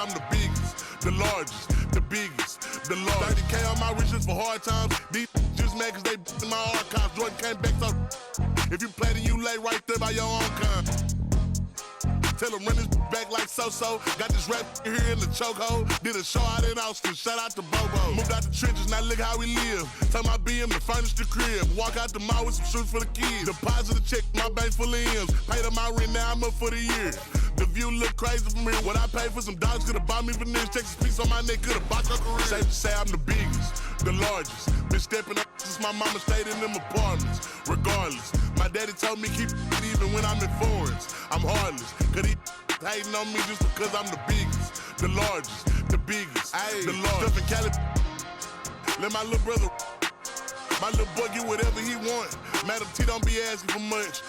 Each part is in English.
I'm the biggest, the largest, the biggest, the largest. 30K on my riches for hard times. These just mad cause they in my archives. Jordan came back so if you play then you lay right there by your own kind. Tell him run his back like so-so. Got this rap here in the chokehold. Did a show out in Austin. Shout out to Bobo. Moved out the trenches, now look how we live. Tell my BM to furnish the crib. Walk out the mall with some shoes for the kids. Deposit a check, my bank full of M's. Paid up my rent, now I'm up for the year. The view look crazy from here. What I paid for some dogs could've bought me veneers. Texas piece on my neck could've bought your career. Safe to say I'm the biggest, the largest. Been stepping up since my mama stayed in them apartments. Regardless, my daddy told me keep it even when I'm in foreigns. I'm heartless, cause he hating on me just because I'm the biggest, the largest, the biggest, the largest. Stuff in Cali, let my little brother, my little boy get whatever he want. Madam T don't be asking for much.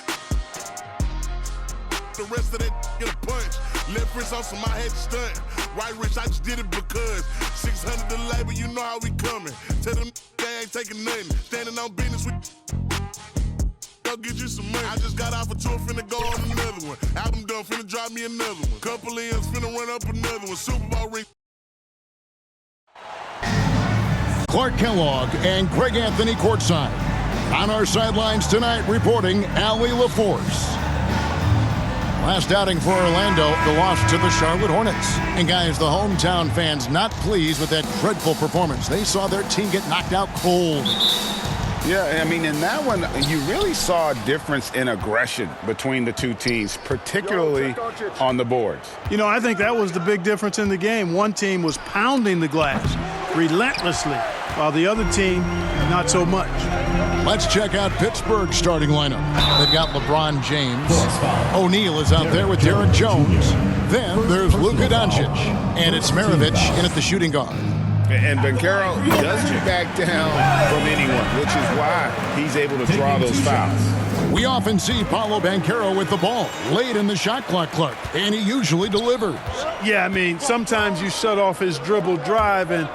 The rest of that get a punch. Left wrist on some I had to stunt. Right wrist, I just did it because 600 the labor, you know how we coming. Tell them they ain't taking nothing. Standing on business with go get you some money. I just got off a tour, finna go on another one. Album done, finna drop me another one. Couple M's, finna run up another one. Super Bowl ring. Clark Kellogg and Greg Anthony courtside. On our sidelines tonight, reporting Allie LaForce. Last outing for Orlando, the loss to the Charlotte Hornets. And guys, the hometown fans not pleased with that dreadful performance. They saw their team get knocked out cold. Yeah, I mean, in that one, you really saw a difference in aggression between the two teams, particularly on the boards. You know, I think that was the big difference in the game. One team was pounding the glass relentlessly, while the other team, not so much. Let's check out Pittsburgh's starting lineup. They've got LeBron James. O'Neal is out there with Derek Jones. Then there's Luka Doncic. And it's Maravich in at the shooting guard. And Banchero doesn't back down from anyone, which is why he's able to draw those fouls. We often see Paolo Banchero with the ball late in the shot clock, Clark, and he usually delivers. Yeah, I mean, sometimes you shut off his dribble drive and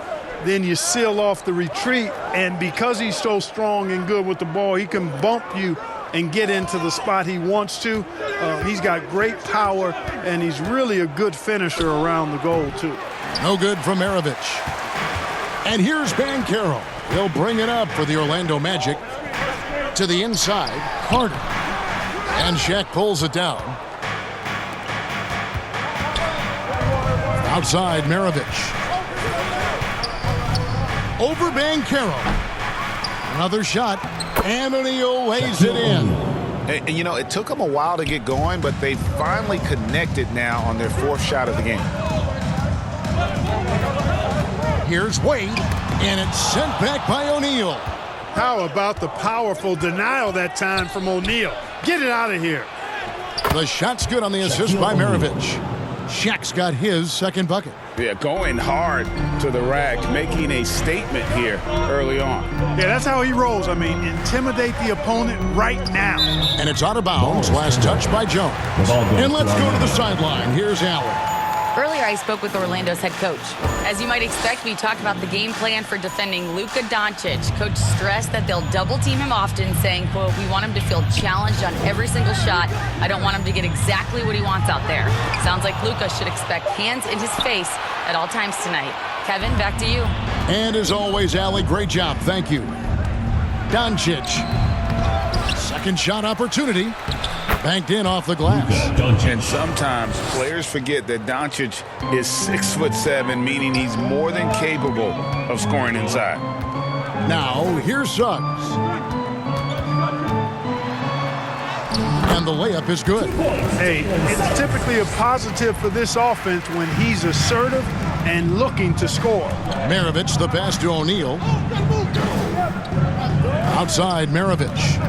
then you seal off the retreat, and because he's so strong and good with the ball, he can bump you and get into the spot he wants to. He's got great power, and he's really a good finisher around the goal, too. No good from Maravich. And here's Banchero. He'll bring it up for the Orlando Magic. To the inside, Carter. And Shaq pulls it down. Outside, Maravich. Over Banchero. Another shot. And O'Neal lays it in. And, you know, it took them a while to get going, but they finally connected now on their fourth shot of the game. Here's Wade, and it's sent back by O'Neal. How about the powerful denial that time from O'Neal? Get it out of here. The shot's good on the assist by Maravich. Shaq's got his second bucket. Yeah, going hard to the rack, making a statement here early on. Yeah, that's how he rolls. I mean, intimidate the opponent right now. And it's out of bounds. Last touch by Jones. And let's go to the sideline. Here's Allen. Earlier, I spoke with Orlando's head coach. As you might expect, we talked about the game plan for defending Luka Doncic. Coach stressed that they'll double-team him often, saying, quote, "We want him to feel challenged on every single shot. I don't want him to get exactly what he wants out there." Sounds like Luka should expect hands in his face at all times tonight. Kevin, back to you. And as always, Allie, great job. Thank you. Doncic. Second shot opportunity. Banked in off the glass. And sometimes players forget that Doncic is 6'7", meaning he's more than capable of scoring inside. Now, here's Suggs. And the layup is good. Hey, it's typically a positive for this offense when he's assertive and looking to score. Maravich, the pass to O'Neal. Outside, Maravich.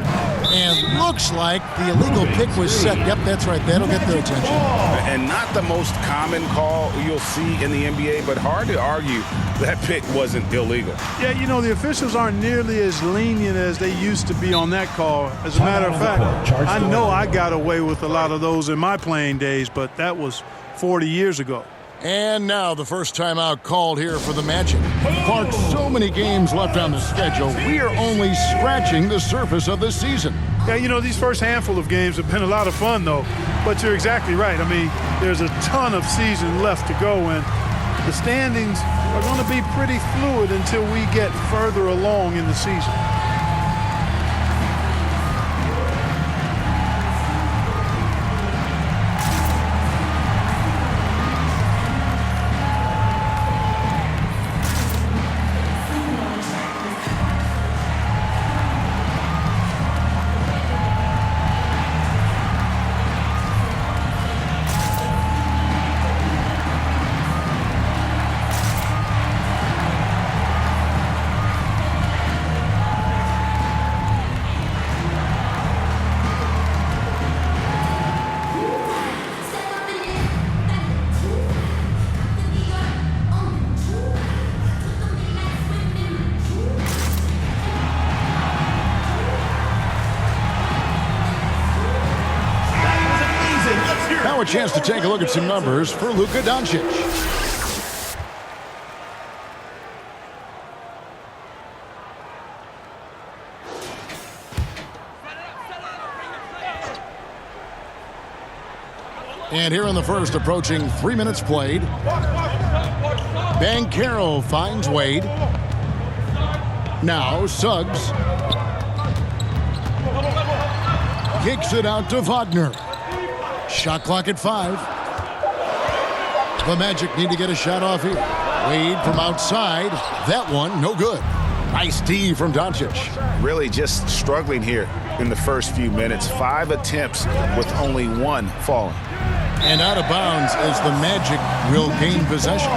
And looks like the illegal pick was set. Yep, that's right. That'll get their attention. And not the most common call you'll see in the NBA, but hard to argue that pick wasn't illegal. Yeah, you know, the officials aren't nearly as lenient as they used to be on that call. As a matter of fact, I know I got away with a lot of those in my playing days, but that was 40 years ago. And now the first timeout called here for the Magic. Clark, so many games left on the schedule. We are only scratching the surface of the season. Yeah, you know, these first handful of games have been a lot of fun, though. But you're exactly right. I mean, there's a ton of season left to go, and the standings are going to be pretty fluid until we get further along in the season. Now a chance to take a look at some numbers for Luka Doncic. And here in the first, approaching 3 minutes played. Banchero finds Wade. Now Suggs. Kicks it out to Wagner. Shot clock at 5. The Magic need to get a shot off here. Wade from outside. That one, no good. Nice D from Doncic. Really just struggling here in the first few minutes. 5 attempts with only 1 falling. And out of bounds as the Magic will gain possession.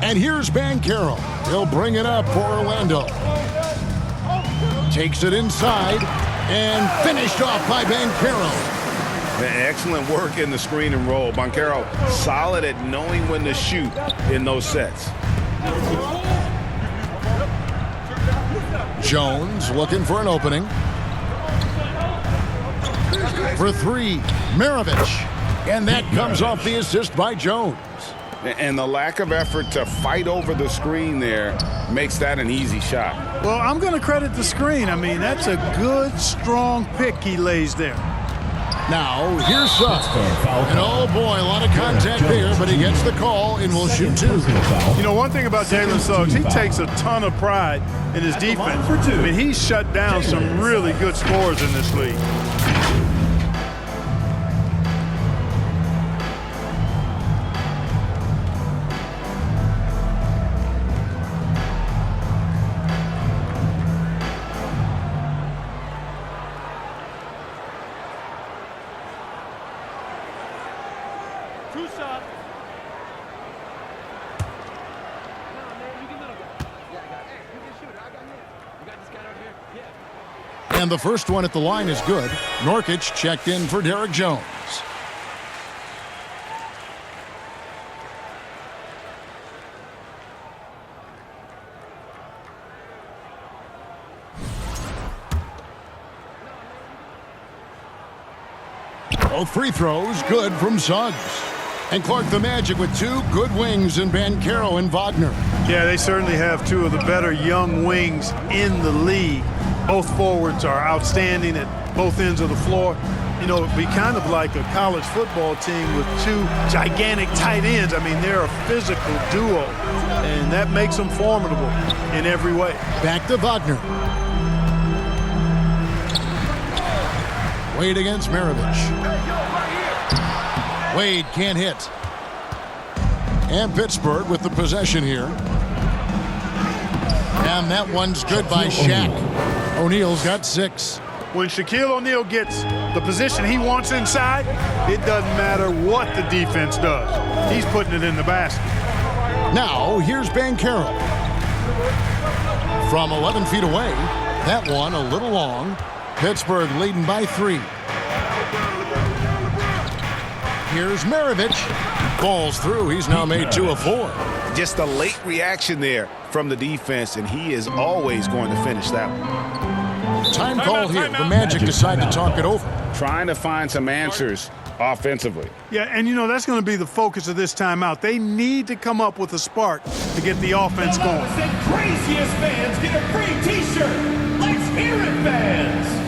And here's Banchero. He'll bring it up for Orlando. Takes it inside and finished off by Banchero. Excellent work in the screen and roll. Banchero solid at knowing when to shoot in those sets. Jones looking for an opening. For 3, Maravich. And that comes off the assist by Jones. And the lack of effort to fight over the screen there makes that an easy shot. Well, I'm going to credit the screen. I mean, that's a good, strong pick he lays there. Now, here's Suggs. And oh boy, a lot of contact there, but he gets the call and will shoot 2. You know, one thing about Jalen Suggs, he takes a ton of pride in his defense. I mean, he's shut down some really good scorers in this league. And the first one at the line is good. Nurkic checked in for Derek Jones. Both free throws good from Suggs. And Clark, the Magic with 2 good wings in Banchero and Wagner. Yeah, they certainly have 2 of the better young wings in the league. Both forwards are outstanding at both ends of the floor. You know, it'd be kind of like a college football team with 2 gigantic tight ends. I mean, they're a physical duo, and that makes them formidable in every way. Back to Wagner. Wade against Maravich. Wade can't hit. And Pittsburgh with the possession here. And that one's good by Shaq. O'Neal's got 6. When Shaquille O'Neal gets the position he wants inside, it doesn't matter what the defense does. He's putting it in the basket. Now, here's Banchero. From 11 feet away, that one a little long. Pittsburgh leading by 3. Here's Maravich. Ball's through. He's now made 2 of 4. Just a late reaction there from the defense, and he is always going to finish that one. Time called here. The Magic decide to talk it over. Trying to find some answers offensively. Yeah, and you know, that's going to be the focus of this timeout. They need to come up with a spark to get the offense going. And craziest fans get a free t-shirt. Let's hear it, fans.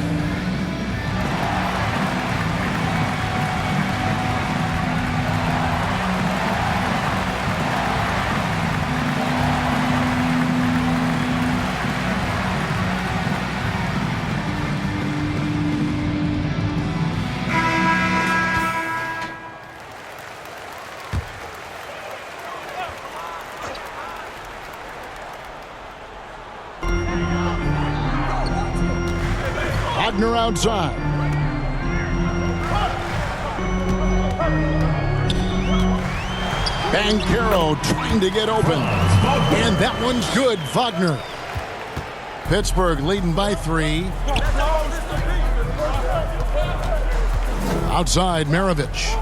Wagner outside. Banchero trying to get open. And that one's good, Wagner. Pittsburgh leading by 3. Outside, Maravich.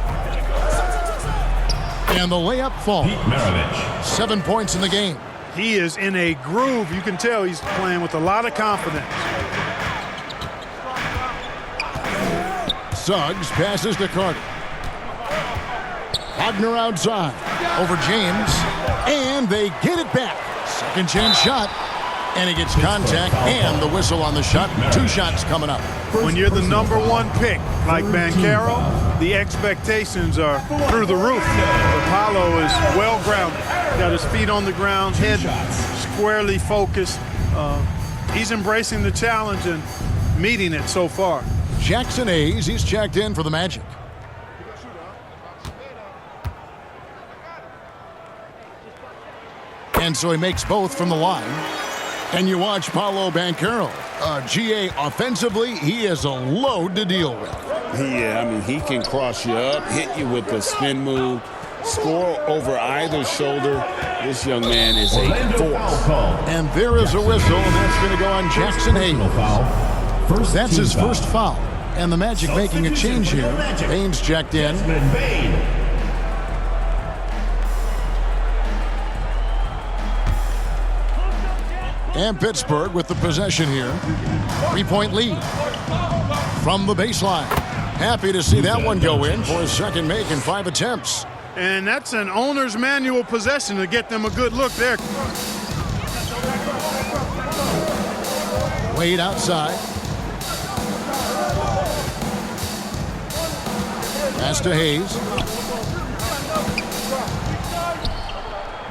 And the layup falls. 7 points in the game. He is in a groove. You can tell he's playing with a lot of confidence. Suggs passes to Carter. Wagner outside. Over James. And they get it back. Second chance shot. And he gets contact and the whistle on the shot. 2 shots coming up. When you're the #1 pick, like Banchero, the expectations are through the roof. Apollo is well-grounded. Got his feet on the ground, head squarely focused. He's embracing the challenge and meeting it so far. Jackson Hayes, he's checked in for the Magic. And so he makes both from the line. And you watch Paolo Banchero. GA, offensively, he is a load to deal with. Yeah, I mean, he can cross you up, hit you with the spin move, score over either shoulder. This young man is a force. And there is a whistle, and that's going to go on Jackson Hayes. That's his first foul. And the Magic making a change here. Baines checked in. And Pittsburgh with the possession here. 3-point lead from the baseline. Happy to see that one go in for his second make in 5 attempts. And that's an owner's manual possession to get them a good look there. Wade outside. Pass to Hayes.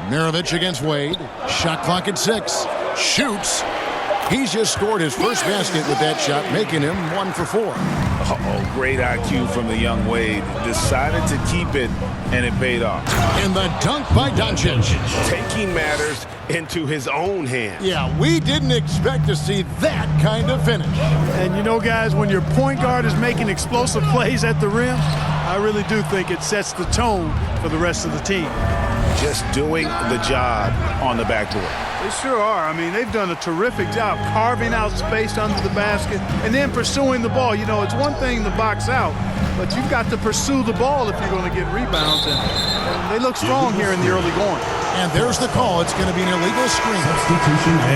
Maravich against Wade. Shot clock at 6. Shoots. He's just scored his first basket with that shot, making him 1 for 4. Uh-oh, great IQ from the young Wade. Decided to keep it, and it paid off. And the dunk by Doncic. Taking matters into his own hands. Yeah, we didn't expect to see that kind of finish. And you know, guys, when your point guard is making explosive plays at the rim, I really do think it sets the tone for the rest of the team. Just doing the job on the backboard. They sure are. I mean, they've done a terrific job carving out space under the basket and then pursuing the ball. You know, it's one thing to box out, but you've got to pursue the ball if you're going to get rebounds. And they look strong here in the early going. And there's the call. It's going to be an illegal screen.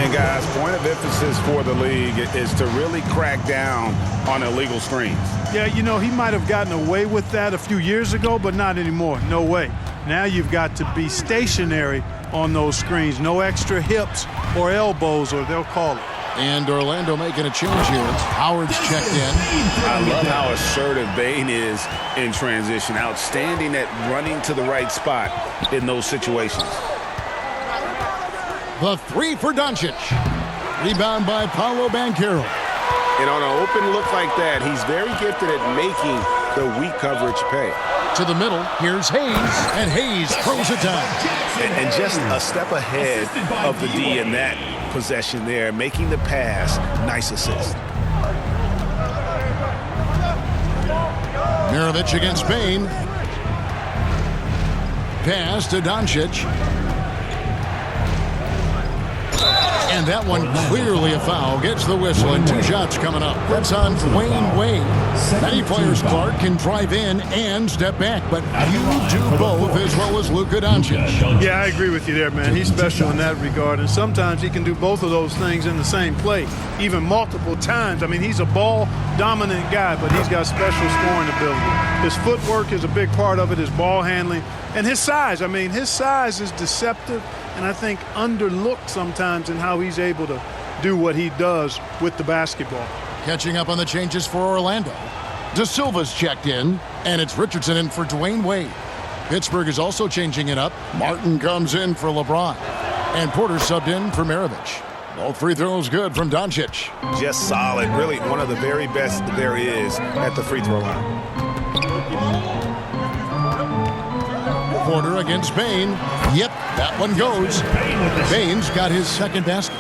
And, guys, point of emphasis for the league is to really crack down on illegal screens. Yeah, you know, he might have gotten away with that a few years ago, but not anymore. No way. Now you've got to be stationary on those screens. No extra hips or elbows, or they'll call it. And Orlando making a change here. Howard's checked in. I love how assertive Bane is in transition. Outstanding at running to the right spot in those situations. The 3 for Doncic. Rebound by Paolo Banchero. And on an open look like that, he's very gifted at making the weak coverage pay. To the middle, here's Hayes, and Hayes throws it down. And just a step ahead of the D in that possession there, making the pass. Nice assist. Maravich against Bane. Pass to Doncic. And that one clearly a foul. Gets the whistle, and 2 shots coming up. That's on Dwayne Wade. Many players, Clark, can drive in and step back, but you do both as well as Luka Doncic. Yeah, I agree with you there, man. He's special in that regard, and sometimes he can do both of those things in the same play, even multiple times. I mean, he's a ball-dominant guy, but he's got special scoring ability. His footwork is a big part of it, his ball handling, and his size. I mean, his size is deceptive, and I think underlooked sometimes in how he's able to do what he does with the basketball. Catching up on the changes for Orlando. De Silva's checked in, and it's Richardson in for Dwayne Wade. Pittsburgh is also changing it up. Martin comes in for LeBron, and Porter subbed in for Maravich. Both free throws good from Doncic. Just solid. Really one of the very best there is at the free throw line. Porter against Bane. Yep, that one goes. Bane's got his second basket.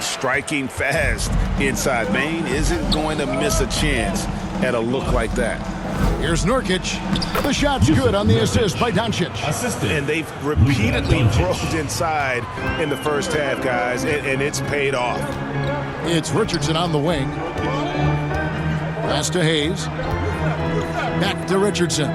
Striking fast inside. Bane isn't going to miss a chance at a look like that. Here's Nurkic. The shot's good on the assist by Doncic. And they've repeatedly probed inside in the first half, guys, and it's paid off. It's Richardson on the wing. Pass to Hayes. Back to Richardson.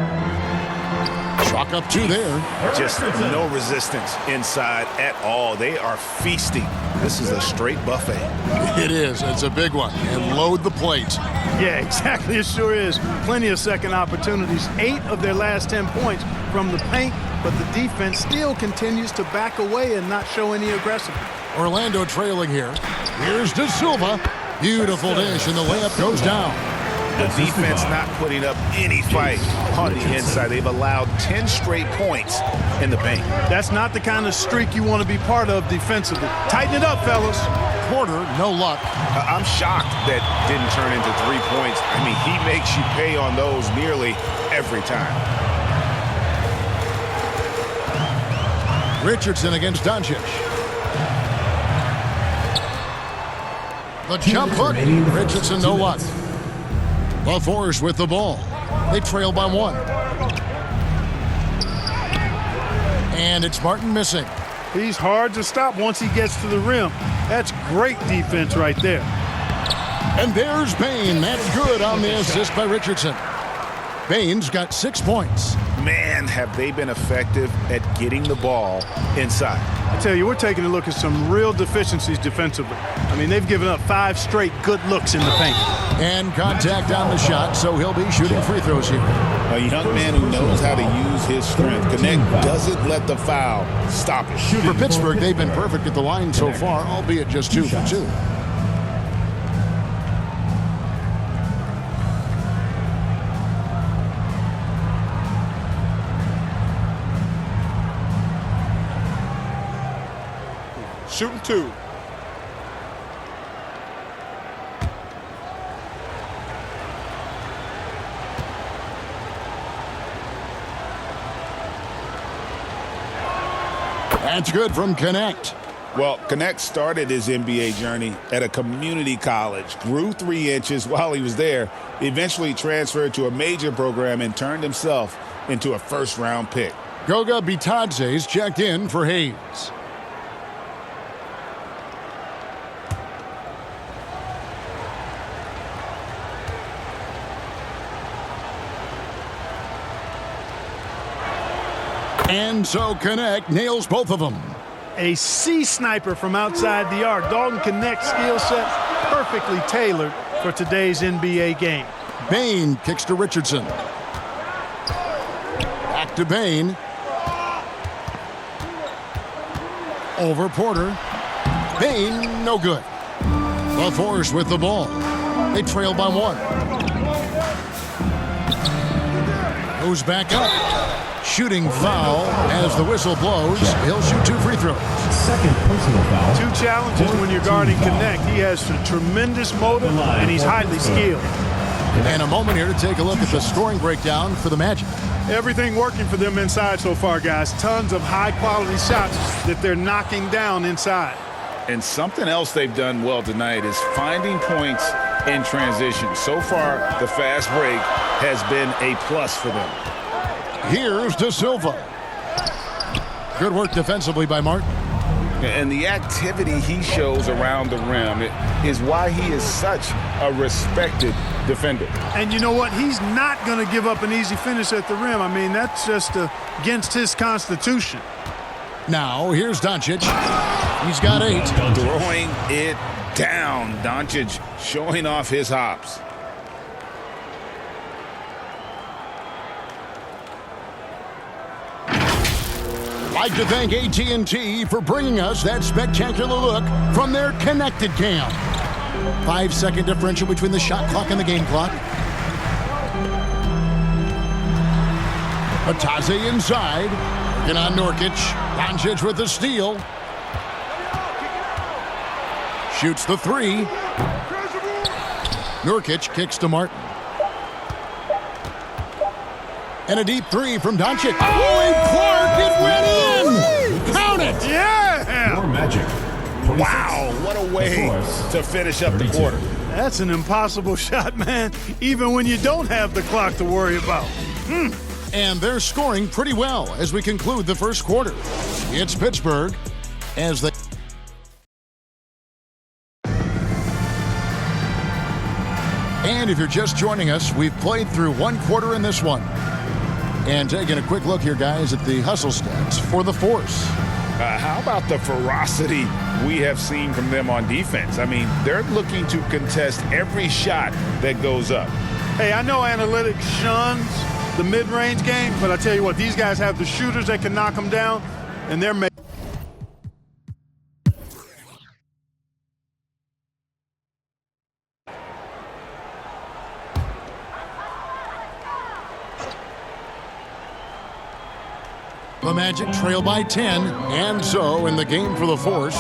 Chalk up two there. Just no resistance inside at all. They are feasting. This is a straight buffet. It is. It's a big one. And load the plate. Yeah, exactly. It sure is. Plenty of second opportunities. 8 of their last 10 points from the paint, but the defense still continues to back away and not show any aggressiveness. Orlando trailing here. Here's De Silva. Beautiful dish, and the layup goes down. The defense not putting up any fight on the inside. They've allowed 10 straight points in the paint. That's not the kind of streak you want to be part of defensively. Tighten it up, fellas. Porter, no luck. I'm shocked that didn't turn into 3 points. I mean, he makes you pay on those nearly every time. Richardson against Doncic. The jump hook. Richardson, no luck. The Force with the ball. They trail by 1. And it's Martin missing. He's hard to stop once he gets to the rim. That's great defense right there. And there's Bane. That's good on the assist by Richardson. Bane's got 6 points. Man, have they been effective at getting the ball inside. I tell you, we're taking a look at some real deficiencies defensively. I mean, they've given up 5 straight good looks in the paint. And contact on the shot, so he'll be shooting free throws here. A young man who knows how to use his strength. Connect doesn't let the foul stop it. For Pittsburgh, they've been perfect at the line so far, albeit just 2 for 2. Shooting 2. That's good from Connect. Well, Connect started his NBA journey at a community college, grew 3 inches while he was there, eventually transferred to a major program and turned himself into a first-round pick. Goga Bitadze's checked in for Hayes. And so Connect nails both of them. A C sniper from outside the arc. Dalton Connect's skill set perfectly tailored for today's NBA game. Bane kicks to Richardson. Back to Bane. Over Porter. Bane, no good. The Force with the ball. They trail by 1. Goes back up. Shooting foul as the whistle blows. He'll shoot 2 free throws. Second personal foul. 2 challenges when you're guarding Connect. He has a tremendous motor, and he's highly skilled. And a moment here to take a look at the scoring breakdown for the Magic. Everything working for them inside so far, guys. Tons of high-quality shots that they're knocking down inside. And something else they've done well tonight is finding points in transition. So far, the fast break has been a plus for them. Here's De Silva. Good work defensively by Martin. And the activity he shows around the rim is why he is such a respected defender. And you know what? He's not going to give up an easy finish at the rim. I mean, that's just against his constitution. Now, here's Doncic. He's got 8. Throwing it down. Doncic showing off his hops. Like to thank AT&T for bringing us that spectacular look from their connected cam. 5-second differential between the shot clock and the game clock. Ataze inside. And on Nurkic. Doncic with the steal. Shoots the 3. Nurkic kicks to Martin. And a deep 3 from Doncic. Oh, and Clark, it went in! Count it! Yeah! Your Magic. Wow, what a way to finish up the quarter. That's an impossible shot, man, even when you don't have the clock to worry about. And they're scoring pretty well as we conclude the first quarter. It's Pittsburgh as they... And if you're just joining us, we've played through one quarter in this one. And taking a quick look here, guys, at the hustle stats for the Force. How about the ferocity we have seen from them on defense? I mean, they're looking to contest every shot that goes up. Hey, I know analytics shuns the mid-range game, but I tell you what, these guys have the shooters that can knock them down, and they're making... The Magic trail by 10, and so in the game for the Force,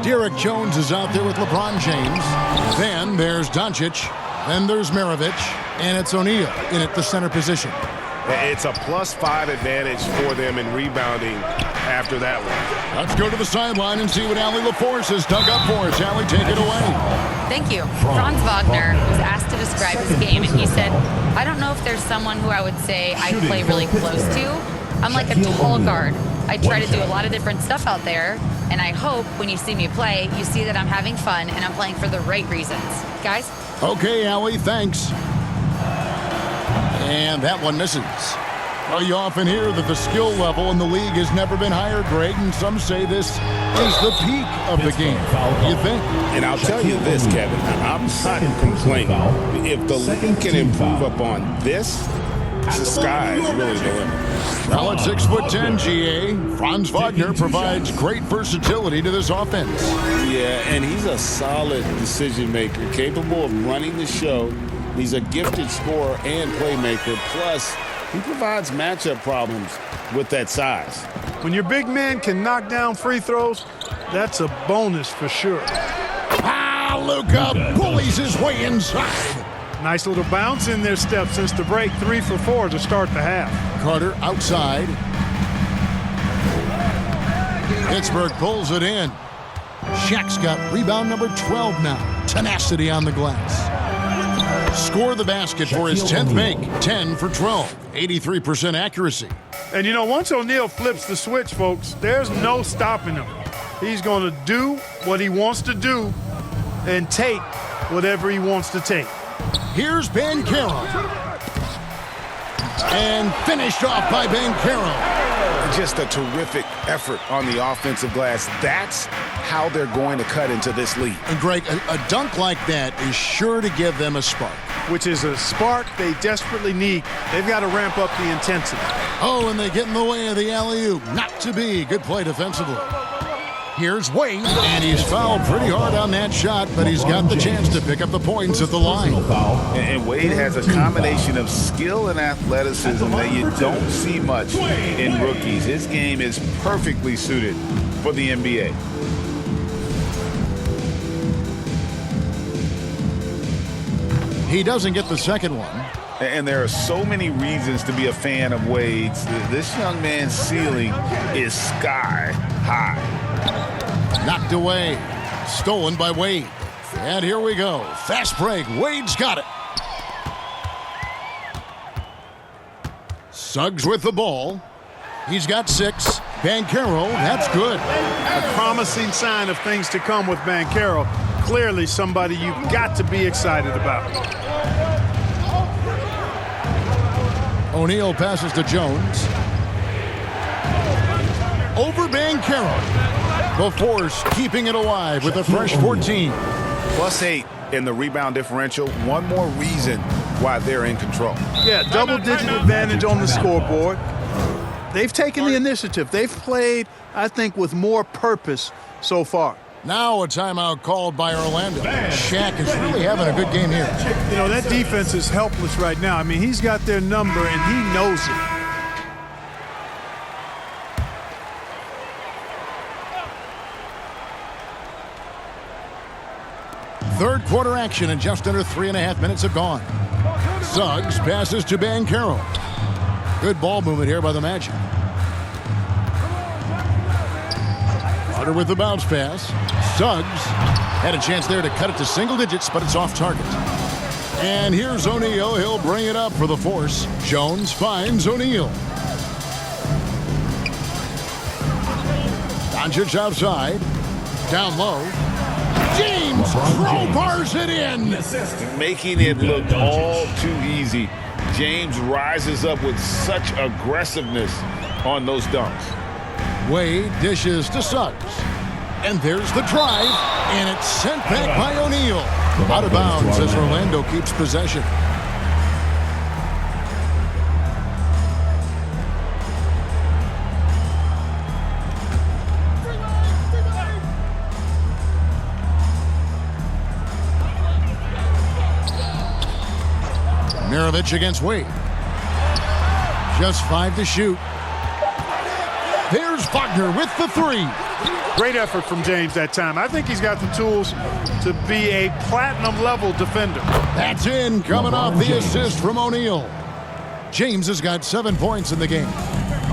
Derek Jones is out there with LeBron James. Then there's Doncic, then there's Maravich, and it's O'Neal in at the center position. It's a +5 advantage for them in rebounding after that one. Let's go to the sideline and see what Allie LaForce has dug up for us. Allie, take it away. Thank you. Franz Wagner was asked to describe his game, and he said, I don't know if there's someone who I would say I play really close to. I'm like a tall guard. I try to do a lot of different stuff out there, and I hope when you see me play, you see that I'm having fun and I'm playing for the right reasons. Guys? Okay, Allie, thanks. And that one misses. Well, you often hear that the skill level in the league has never been higher, Greg, and some say this is the peak of the game. You think? And I'll tell you this, Kevin, I'm not complaining. If the league can improve upon this, the sky is really the limit. Well, at 6'10", GA, Franz Wagner provides great versatility to this offense. Yeah, and he's a solid decision maker, capable of running the show. He's a gifted scorer and playmaker. Plus, he provides matchup problems with that size. When your big man can knock down free throws, that's a bonus for sure. Luka bullies his way inside. Nice little bounce in their step since the break. 3 for 4 to start the half. Carter outside. Pittsburgh pulls it in. Shaq's got rebound number 12 now. Tenacity on the glass. Score the basket for his 10th make. 10 for 12. 83% accuracy. And you know, once O'Neal flips the switch, folks, there's no stopping him. He's going to do what he wants to do and take whatever he wants to take. Here's Banchero. And finished off by Banchero. Just a terrific effort on the offensive glass. That's how they're going to cut into this lead. And Greg, a dunk like that is sure to give them a spark. Which is a spark they desperately need. They've got to ramp up the intensity. Oh, and they get in the way of the alley-oop. Not to be. Good play defensively. Here's Wade, and he's fouled pretty hard on that shot, but he's got the chance to pick up the points at the line. And Wade has a combination of skill and athleticism that you don't see much in rookies. His game is perfectly suited for the NBA. He doesn't get the second one. And there are so many reasons to be a fan of Wade's. This young man's ceiling is sky high. Knocked away. Stolen by Wade. And here we go. Fast break. Wade's got it. Suggs with the ball. He's got 6. Banchero, that's good. A promising sign of things to come with Banchero. Clearly somebody you've got to be excited about. O'Neal passes to Jones. Over Banchero. The Force keeping it alive with a fresh 14. +8 in the rebound differential. One more reason why they're in control. Yeah, double-digit advantage on the scoreboard. They've taken the initiative. They've played, I think, with more purpose so far. Now a timeout called by Orlando. Shaq is really having a good game here. You know, that defense is helpless right now. I mean, he's got their number, and he knows it. Third quarter action, and just under 3.5 minutes have gone. Suggs passes to Banchero. Good ball movement here by the Magic. Carter with the bounce pass. Suggs had a chance there to cut it to single digits, but it's off target. And here's O'Neal. He'll bring it up for the Force. Jones finds O'Neal. Doncic outside. Down low. James crowbars it in. Making it look all too easy. James rises up with such aggressiveness on those dunks. Wade dishes to Suggs. And there's the drive, and it's sent back by O'Neal. Out of bounds as Orlando keeps possession. Mirovic against Wade. Just 5 to shoot. There's Wagner with the 3. Great effort from James that time. I think he's got the tools to be a platinum-level defender. That's in, coming off the assist from O'Neal. James has got 7 points in the game.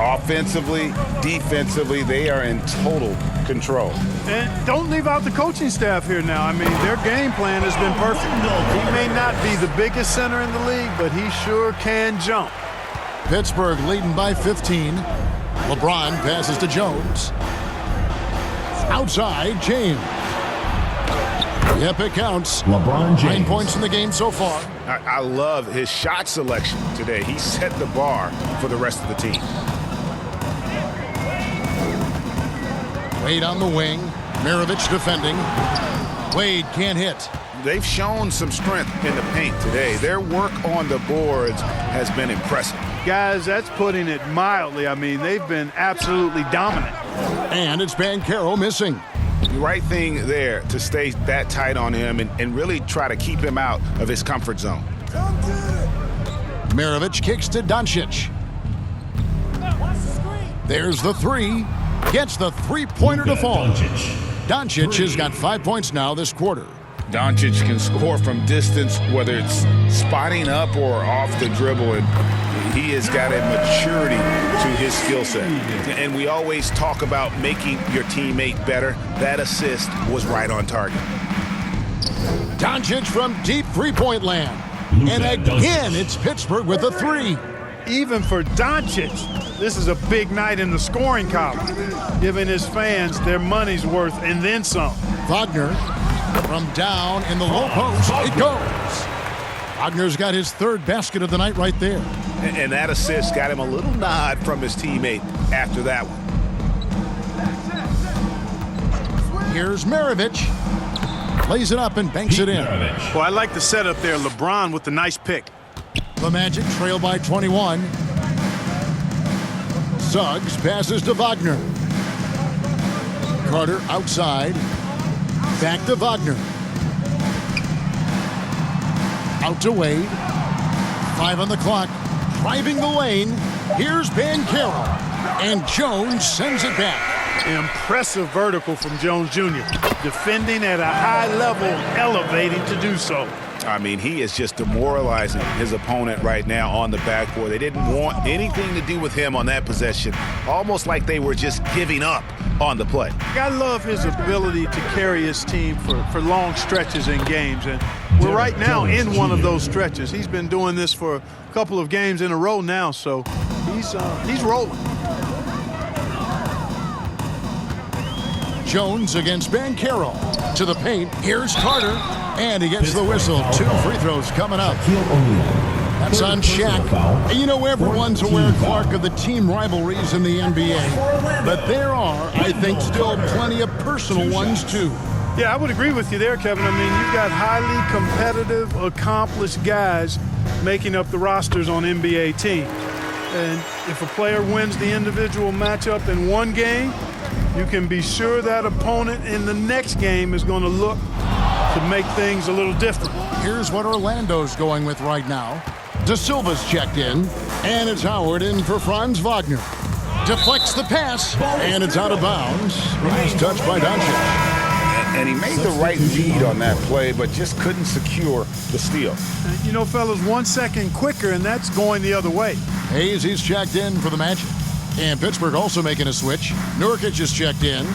Offensively, defensively, they are in total control. And don't leave out the coaching staff here now. I mean, their game plan has been perfect. He may not be the biggest center in the league, but he sure can jump. Pittsburgh leading by 15. LeBron passes to Jones. Outside, James. Yep, it counts. LeBron James. 9 points in the game so far. I love his shot selection today. He set the bar for the rest of the team. Wade on the wing. Mirovic defending. Wade can't hit. They've shown some strength in the paint today. Their work on the boards has been impressive. Guys, that's putting it mildly. I mean, they've been absolutely dominant. And it's Banchero missing. The right thing there to stay that tight on him and really try to keep him out of his comfort zone. Mirovic kicks to Doncic. There's the 3. Gets the three-pointer to fall. Doncic has got 5 points now this quarter. Doncic can score from distance, whether it's spotting up or off the dribble, and he has got a maturity to his skill set. And we always talk about making your teammate better. That assist was right on target. Doncic from deep three-point land. And again, it's Pittsburgh with a 3. Even for Doncic, this is a big night in the scoring column, giving his fans their money's worth and then some. Wagner from down in the low post. It goes. Wagner's got his 3rd basket of the night right there. And that assist got him a little nod from his teammate after that one. Here's Mirovic. Plays it up and banks it in. Well, I like the setup there. LeBron with the nice pick. The Magic trail by 21. Suggs passes to Wagner. Carter outside. Back to Wagner. Out to Wade. 5 on the clock. Driving the lane. Here's Banchero. And Jones sends it back. Impressive vertical from Jones Jr. Defending at a high level, elevating to do so. I mean, he is just demoralizing his opponent right now on the backboard. They didn't want anything to do with him on that possession. Almost like they were just giving up on the play. I love his ability to carry his team for long stretches in games. And we're right now in one of those stretches. He's been doing this for a couple of games in a row now, so he's rolling. Jones against Banchero. To the paint. Here's Carter. And he gets the whistle. 2 free throws coming up. That's on Shaq. And you know, everyone's aware, Clark, of the team rivalries in the NBA. But there are, I think, still plenty of personal ones, too. Yeah, I would agree with you there, Kevin. I mean, you've got highly competitive, accomplished guys making up the rosters on NBA teams. And if a player wins the individual matchup in one game, you can be sure that opponent in the next game is going to look to make things a little different. Here's what Orlando's going with right now. De Silva's checked in, and it's Howard in for Franz Wagner. Deflects the pass, and it's out of bounds. Nice touch by Doncic. And he made the right read on that play, but just couldn't secure the steal. You know, fellas, 1 second quicker, and that's going the other way. Hayes, he's checked in for the Magic. And Pittsburgh also making a switch. Nurkic is checked in.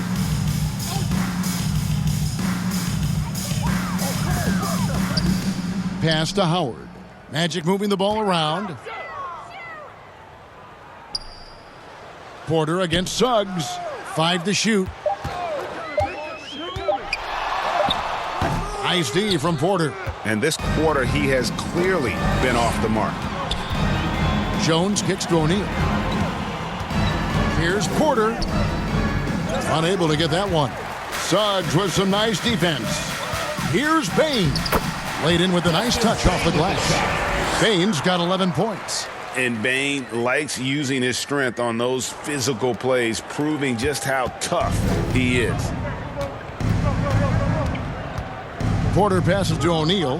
Pass to Howard. Magic moving the ball around. Porter against Suggs. 5 to shoot. Nice D from Porter. And this quarter, he has clearly been off the mark. Jones kicks to O'Neal. Here's Porter. Unable to get that one. Suggs with some nice defense. Here's Bain. Laid in with a nice touch off the glass. Bain's got 11 points. And Bain likes using his strength on those physical plays, proving just how tough he is. Porter passes to O'Neal.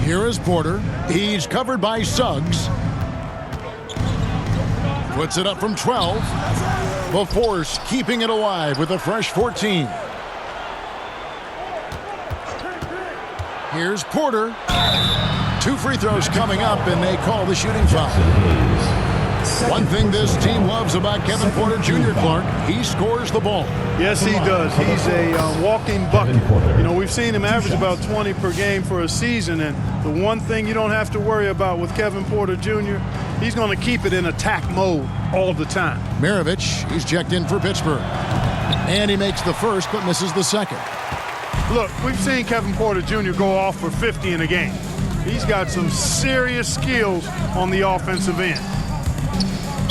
Here is Porter. He's covered by Suggs. Puts it up from 12. The Force keeping it alive with a fresh 14. Here's Porter. 2 free throws coming up, and they call the shooting foul. One thing this team loves about Kevin Porter Jr., Clark, he scores the ball. Yes, he does. He's a walking bucket. You know, we've seen him average about 20 per game for a season, and the one thing you don't have to worry about with Kevin Porter Jr., he's going to keep it in attack mode all the time. Maravich, he's checked in for Pittsburgh. And he makes the first, but misses the second. Look, we've seen Kevin Porter Jr. go off for 50 in a game. He's got some serious skills on the offensive end.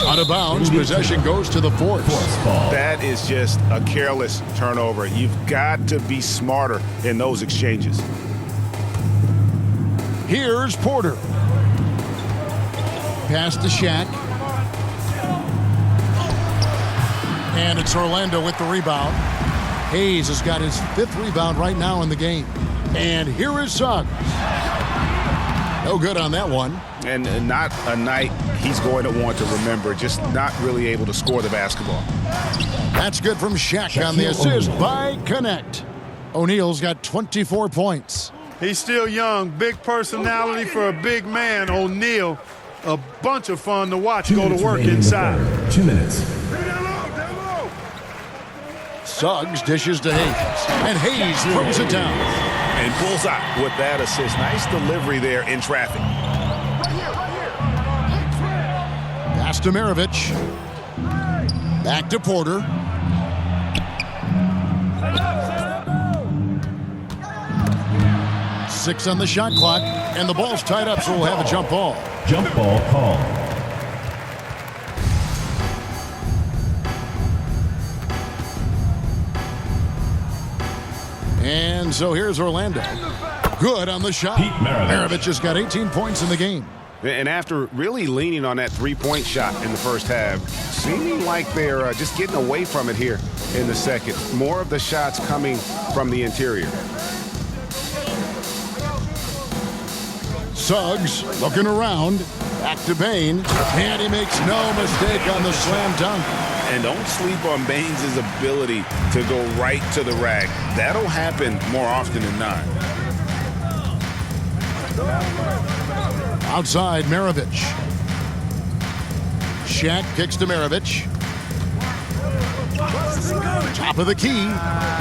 Out of bounds, possession goes to the Force. That is just a careless turnover. You've got to be smarter in those exchanges. Here's Porter. Pass to Shaq. And it's Orlando with the rebound. Hayes has got his 5th rebound right now in the game. And here is Suggs. No good on that one. And not a night he's going to want to remember, just not really able to score the basketball. That's good from Shaq on the assist by Connect. O'Neal's got 24 points. He's still young, big personality for a big man. O'Neal, a bunch of fun to watch go to work inside. 2 minutes. Suggs dishes to Hayes. And Hayes throws it down. And bullseye with that assist. Nice delivery there in traffic. Pass to Maravich. Back to Porter. Six on the shot clock, and the ball's tied up, so we'll have a jump ball. Jump ball call. And so here's Orlando. Good on the shot. Maravich has got 18 points in the game. And after really leaning on that three-point shot in the first half, seeming like they're just getting away from it here in the second. More of the shots coming from the interior. Suggs looking around. Back to Bain. And he makes no mistake on the slam dunk. And don't sleep on Baines' ability to go right to the rack. That'll happen more often than not. Outside, Maravich. Shaq kicks to Maravich. Top of the key.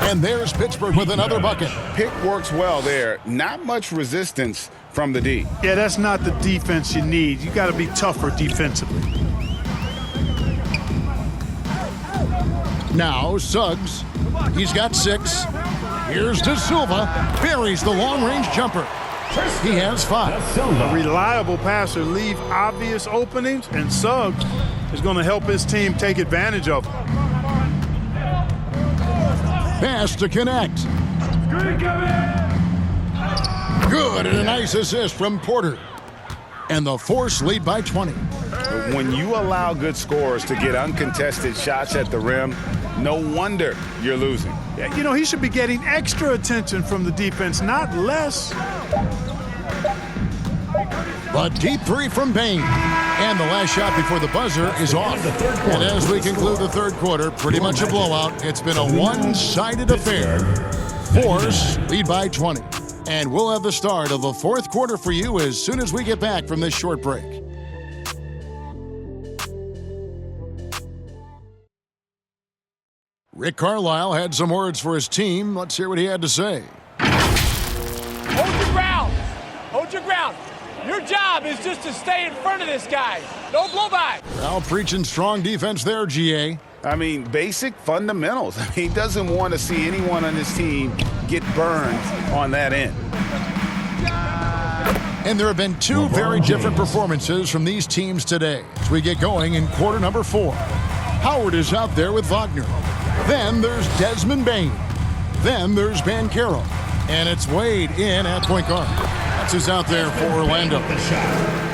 And there's Pittsburgh with another bucket. Pick works well there. Not much resistance from the D. Yeah, that's not the defense you need. You got to be tougher defensively. Now Suggs. He's got 6. Here's De Silva. Buries the long-range jumper. He has 5. A reliable passer leave obvious openings, and Suggs is going to help his team take advantage of them. Pass to connect. Good, and a nice assist from Porter. And the Force lead by 20. When you allow good scorers to get uncontested shots at the rim, no wonder you're losing. Yeah, you know, he should be getting extra attention from the defense, not less. The deep 3 from Bain. And the last shot before the buzzer is off. And as we conclude the third quarter, pretty much a blowout. It's been a one-sided affair. Force lead by 20. And we'll have the start of the fourth quarter for you as soon as we get back from this short break. Rick Carlisle had some words for his team. Let's hear what he had to say. Hold your ground. Hold your ground. Your job is just to stay in front of this guy. No blow by. Well, preaching strong defense there, GA. I mean, basic fundamentals. I mean, he doesn't want to see anyone on his team get burned on that end. And there have been 2 very different performances from these teams today as we get going in quarter number 4. Howard is out there with Wagner. Then there's Desmond Bain. Then there's Banchero. And it's Wade in at point guard. That's who's out there for Orlando.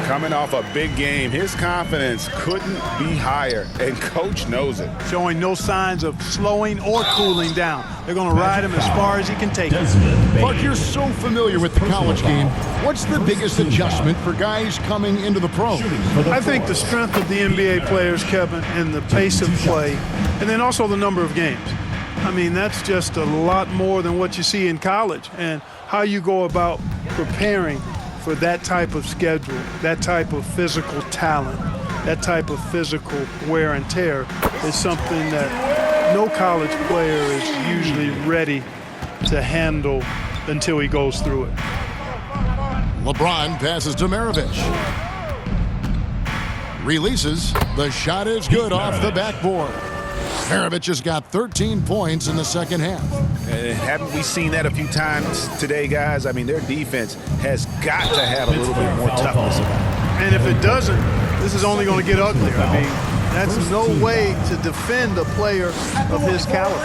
Coming off a big game, his confidence couldn't be higher, and Coach knows it. Showing no signs of slowing or cooling down. They're going to ride him as far as he can take it. Buck, you're so familiar with the college game. What's the biggest adjustment for guys coming into the pros? I think the strength of the NBA players, Kevin, and the pace of play, and then also the number of games. I mean, that's just a lot more than what you see in college, and how you go about preparing for that type of schedule, that type of physical talent, that type of physical wear and tear is something that no college player is usually ready to handle until he goes through it. LeBron passes to Maravich. Releases. The shot is good off the backboard. Maravich has got 13 points in the second half. Haven't we seen that a few times today, guys? I mean, their defense has got to have a little bit more toughness about it. And if it doesn't, this is only going to get uglier. I mean, that's no way to defend a player of his caliber.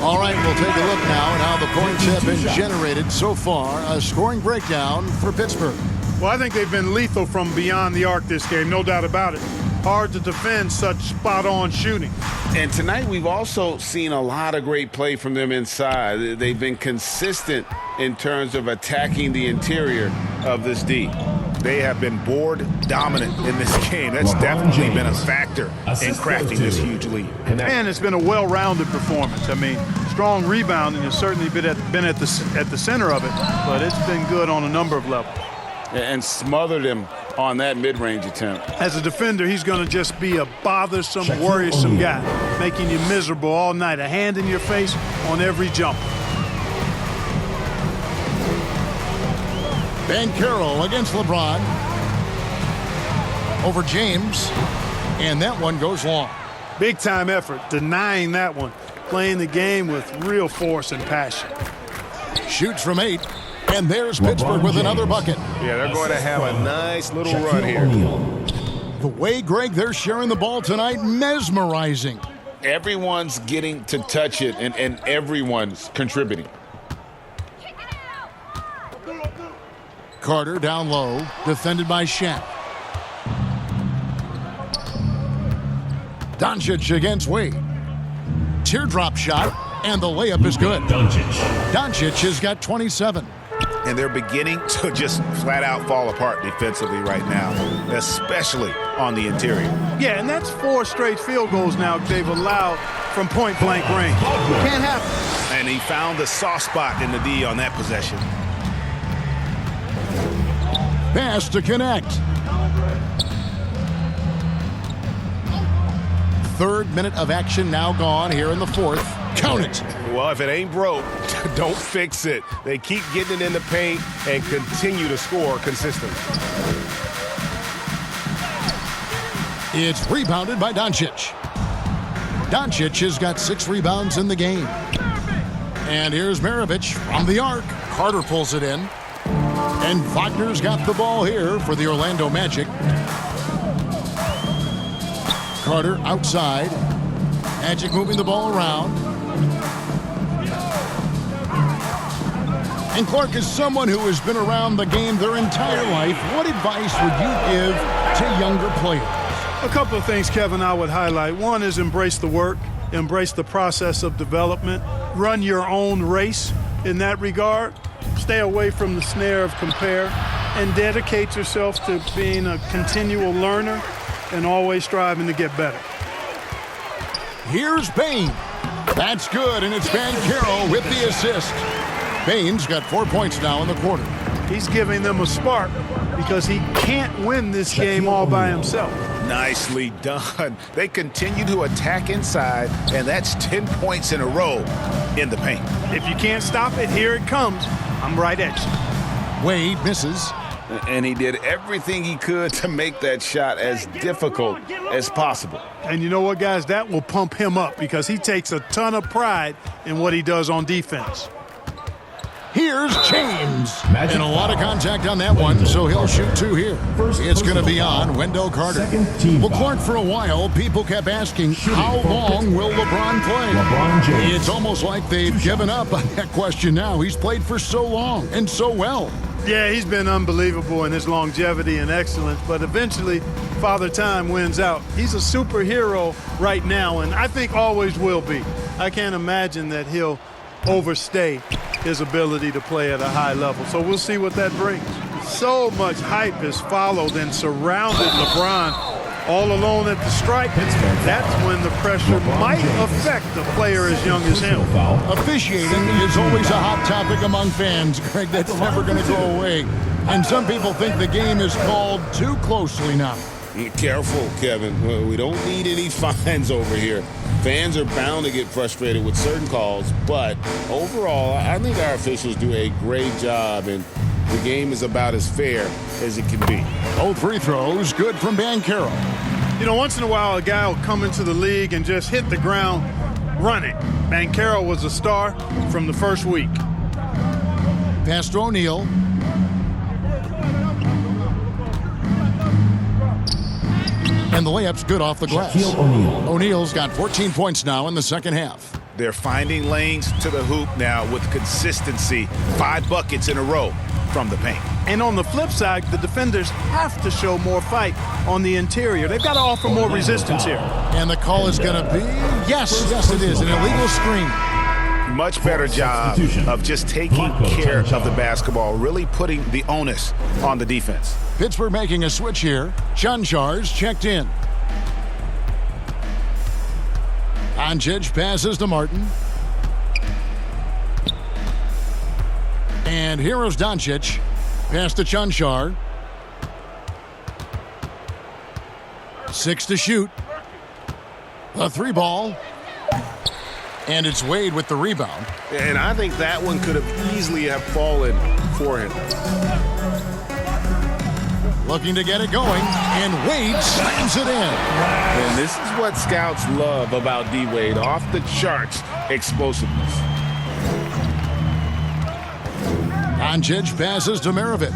All right, we'll take a look now at how the points have been generated so far. A scoring breakdown for Pittsburgh. Well, I think they've been lethal from beyond the arc this game, no doubt about it. Hard to defend such spot-on shooting. And tonight we've also seen a lot of great play from them inside. They've been consistent in terms of attacking the interior of this D. They have been board dominant in this game. That's definitely been a factor in crafting this huge lead. And it's been a well-rounded performance. I mean, strong rebounding has certainly been at the center of it, but it's been good on a number of levels. And smothered him on that mid-range attempt. As a defender, he's going to just be a bothersome, worrisome guy, making you miserable all night, a hand in your face on every jump. Banchero against LeBron. Over James. And that one goes long. Big-time effort, denying that one, playing the game with real force and passion. Shoots from 8. And there's Pittsburgh with another bucket. Yeah, they're going to have a nice little run here. The way, Greg, they're sharing the ball tonight, mesmerizing. Everyone's getting to touch it, and everyone's contributing. Carter down low, defended by Shaq. Doncic against Wade. Teardrop shot, and the layup is good. Doncic has got 27. And they're beginning to just flat out fall apart defensively right now, especially on the interior. Yeah, and that's 4 straight field goals now they've allowed from point-blank range. Can't happen. And he found the soft spot in the D on that possession. Pass to connect. Third minute of action now gone here in the fourth. Count it. Well, if it ain't broke, don't fix it. They keep getting it in the paint and continue to score consistently. It's rebounded by Doncic. Doncic has got 6 rebounds in the game. And here's Maravich from the arc. Carter pulls it in. And Wagner's got the ball here for the Orlando Magic. Carter outside. Magic moving the ball around. And Clark, is someone who has been around the game their entire life, what advice would you give to younger players? A couple of things, Kevin, I would highlight. One is embrace the work, embrace the process of development, run your own race in that regard, stay away from the snare of compare, and dedicate yourself to being a continual learner and always striving to get better. Here's Bain. That's good, and it's Banchero with the assist. Bain's got 4 points now in the quarter. He's giving them a spark because he can't win this game all by himself. Nicely done. They continue to attack inside, and that's 10 points in a row in the paint. If you can't stop it, here it comes. I'm right at you. Wade misses. And he did everything he could to make that shot as difficult as possible. And you know what, guys? That will pump him up because he takes a ton of pride in what he does on defense. Here's James. And a lot of contact on that one, so he'll shoot 2 here. It's going to be on Wendell Carter. Well, Clark, for a while, people kept asking, how long will LeBron play? It's almost like they've given up on that question now. He's played for so long and so well. Yeah, he's been unbelievable in his longevity and excellence, but eventually Father Time wins out. He's a superhero right now, and I think always will be. I can't imagine that he'll overstay his ability to play at a high level. So we'll see what that brings. So much hype has followed and surrounded LeBron all alone at the stripe. That's when the pressure might affect a player as young as him. Officiating is always a hot topic among fans, Greg. That's never going to go away. And some people think the game is called too closely now. Careful, Kevin. We don't need any fines over here. Fans are bound to get frustrated with certain calls, but overall, I think our officials do a great job, and the game is about as fair as it can be. Both free throws, good from Banchero. You know, once in a while, a guy will come into the league and just hit the ground running. Banchero was a star from the first week. Pass to O'Neal. And the layup's good off the glass. O'Neal's got 14 points now in the second half. They're finding lanes to the hoop now with consistency. 5 buckets in a row from the paint. And on the flip side, the defenders have to show more fight on the interior. They've got to offer more resistance here. And the call is going to be, yes, it is, an illegal screen. Much better job of just taking care of the basketball, really putting the onus on the defense. Pittsburgh making a switch here. Chanchar's checked in. Doncic passes to Martin. And here is Doncic. Pass to Chanchar. 6 to shoot. A 3-ball. And it's Wade with the rebound. And I think that one could have easily have fallen for him. Looking to get it going, and Wade slams it in. And this is what scouts love about D-Wade, off the charts explosiveness. Doncic passes to Maravich.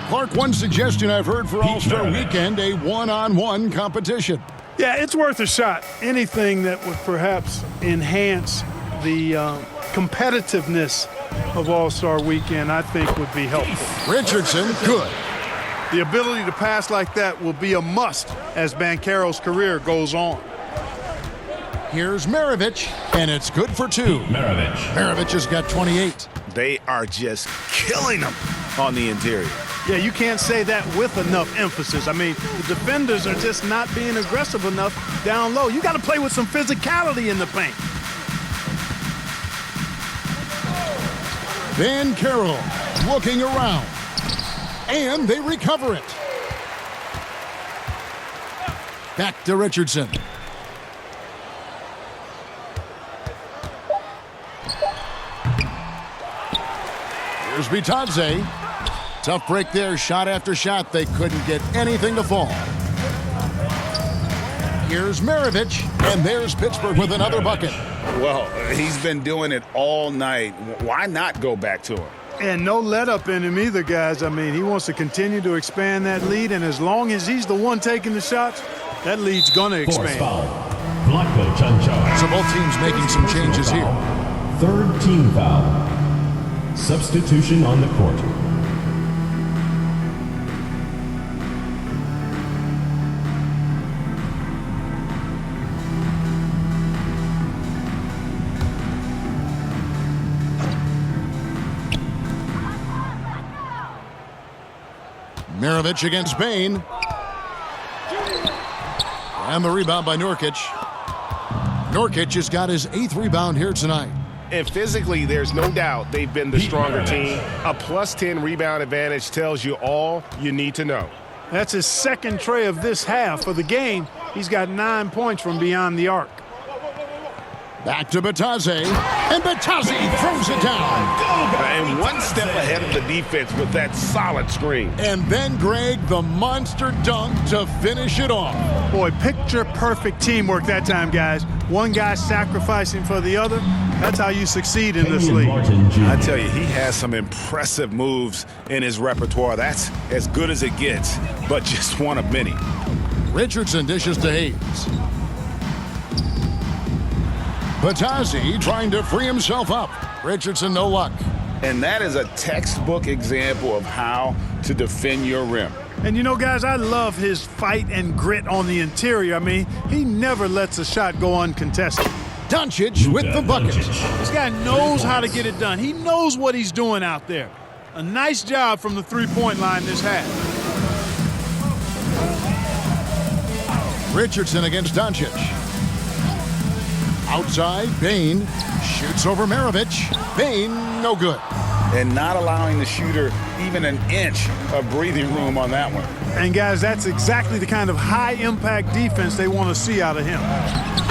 Clark, one suggestion I've heard for All-Star Weekend, a one-on-one competition. Yeah, it's worth a shot. Anything that would perhaps enhance the competitiveness of All-Star Weekend, I think, would be helpful. Richardson, good. The ability to pass like that will be a must as Banchero's career goes on. Here's Maravich, and it's good for 2. Maravich has got 28. They are just killing them on the interior. Yeah, you can't say that with enough emphasis. I mean, the defenders are just not being aggressive enough down low. You got to play with some physicality in the paint. Banchero looking around, and they recover it. Back to Richardson. Here's Bitadze. Tough break there, shot after shot. They couldn't get anything to fall. Here's Maravich, and there's Pittsburgh with another bucket. Well, he's been doing it all night. Why not go back to him? And no let up in him either, guys. I mean, he wants to continue to expand that lead, and as long as he's the one taking the shots, that lead's going to expand. Block coach on charge. So both teams making some changes here. Third team foul. Substitution on the court. Maravich against Bain. And the rebound by Nurkic. Nurkic has got his 8th rebound here tonight. And physically, there's no doubt they've been the stronger team. A +10 rebound advantage tells you all you need to know. That's his second tray of this half. For the game, he's got 9 points from beyond the arc. Back to Batazzi, and Batazzi throws it down. And one step ahead of the defense with that solid screen. And then Greg, the monster dunk to finish it off. Boy, picture-perfect teamwork that time, guys. One guy sacrificing for the other. That's how you succeed in this league. I tell you, he has some impressive moves in his repertoire. That's as good as it gets, but just one of many. Richardson dishes to Hayes. Batazzi trying to free himself up. Richardson, no luck. And that is a textbook example of how to defend your rim. And you know, guys, I love his fight and grit on the interior. I mean, he never lets a shot go uncontested. Doncic with the bucket. This guy knows how to get it done. He knows what he's doing out there. A nice job from the three-point line this half. Richardson against Doncic. Outside, Bain shoots over Maravich. Bain, no good. And not allowing the shooter even an inch of breathing room on that one. And, guys, that's exactly the kind of high-impact defense they want to see out of him.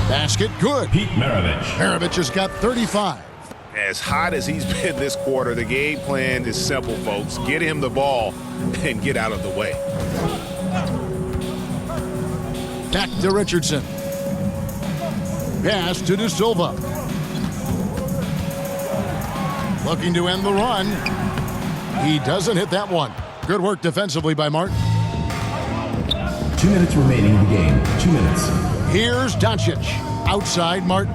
Basket good. Pete Maravich. Maravich has got 35. As hot as he's been this quarter, the game plan is simple, folks. Get him the ball and get out of the way. Back to Richardson. Pass to De Silva. Looking to end the run. He doesn't hit that one. Good work defensively by Martin. 2 minutes remaining in the game. 2 minutes. Here's Doncic. Outside, Martin.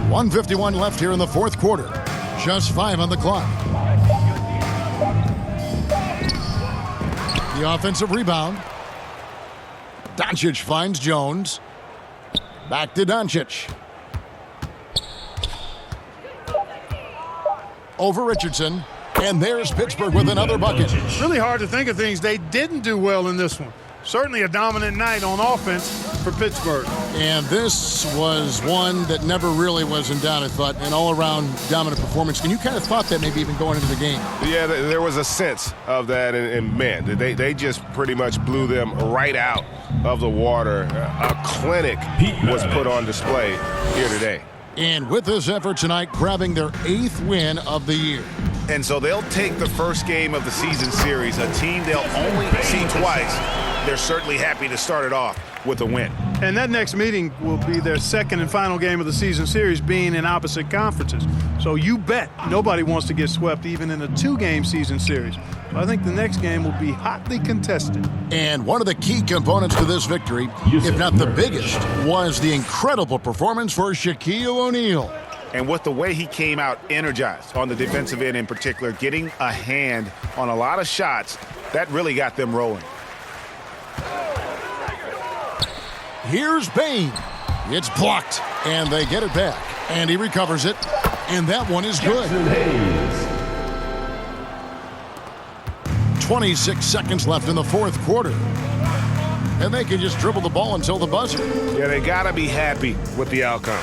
.151 left here in the fourth quarter. Just 5 on the clock. The offensive rebound. Doncic finds Jones. Back to Doncic. Over Richardson. And there's Pittsburgh with another bucket. Really hard to think of things they didn't do well in this one. Certainly a dominant night on offense for Pittsburgh. And this was one that never really was in doubt, I thought. An all-around dominant performance. And you kind of thought that maybe even going into the game. Yeah, there was a sense of that, and man, they just pretty much blew them right out of the water. A clinic was put on display here today. And with this effort tonight, grabbing their 8th win of the year. And so they'll take the first game of the season series, a team they'll only see twice. They're certainly happy to start it off with a win. And that next meeting will be their second and final game of the season series, being in opposite conferences. So you bet nobody wants to get swept even in a 2-game season series. So I think the next game will be hotly contested. And one of the key components to this victory, if not the biggest, was the incredible performance for Shaquille O'Neal. And with the way he came out energized on the defensive end in particular, getting a hand on a lot of shots, that really got them rolling. Here's Bain. It's blocked, and they get it back. And he recovers it, and that one is good. 26 seconds left in the fourth quarter. And they can just dribble the ball until the buzzer. Yeah, they got to be happy with the outcome.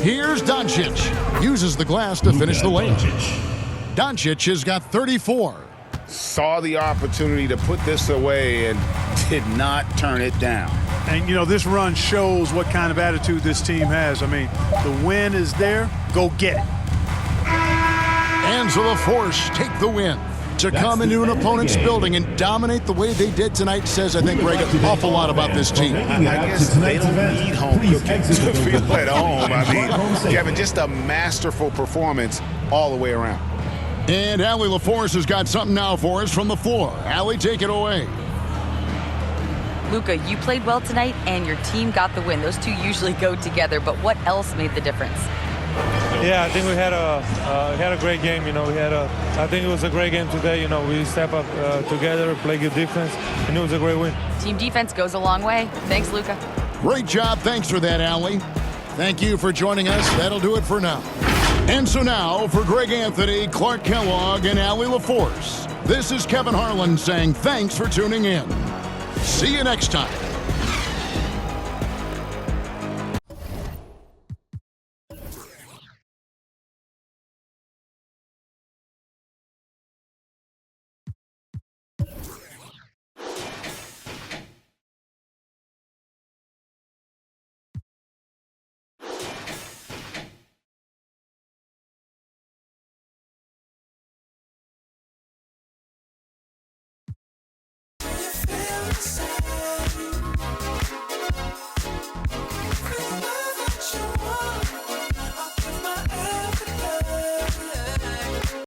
Here's Doncic. Uses the glass to finish the layup. Doncic has got 34. Saw the opportunity to put this away and did not turn it down. And, you know, this run shows what kind of attitude this team has. I mean, the win is there. Go get it. And so the Force take the win. To come into an opponent's building and dominate the way they did tonight says, I think, Greg, an awful lot about this team. I guess they don't need home cooking to feel at home. I mean, Kevin, just a masterful performance all the way around. And Allie LaForce has got something now for us from the floor. Allie, take it away. Luka, you played well tonight, and your team got the win. Those two usually go together, but what else made the difference? Yeah, I think we had a great game. You know, I think it was a great game today. You know, we step up together, play good defense, and it was a great win. Team defense goes a long way. Thanks, Luka. Great job. Thanks for that, Allie. Thank you for joining us. That'll do it for now. And so now, for Greg Anthony, Clark Kellogg, and Allie LaForce, this is Kevin Harlan saying thanks for tuning in. See you next time.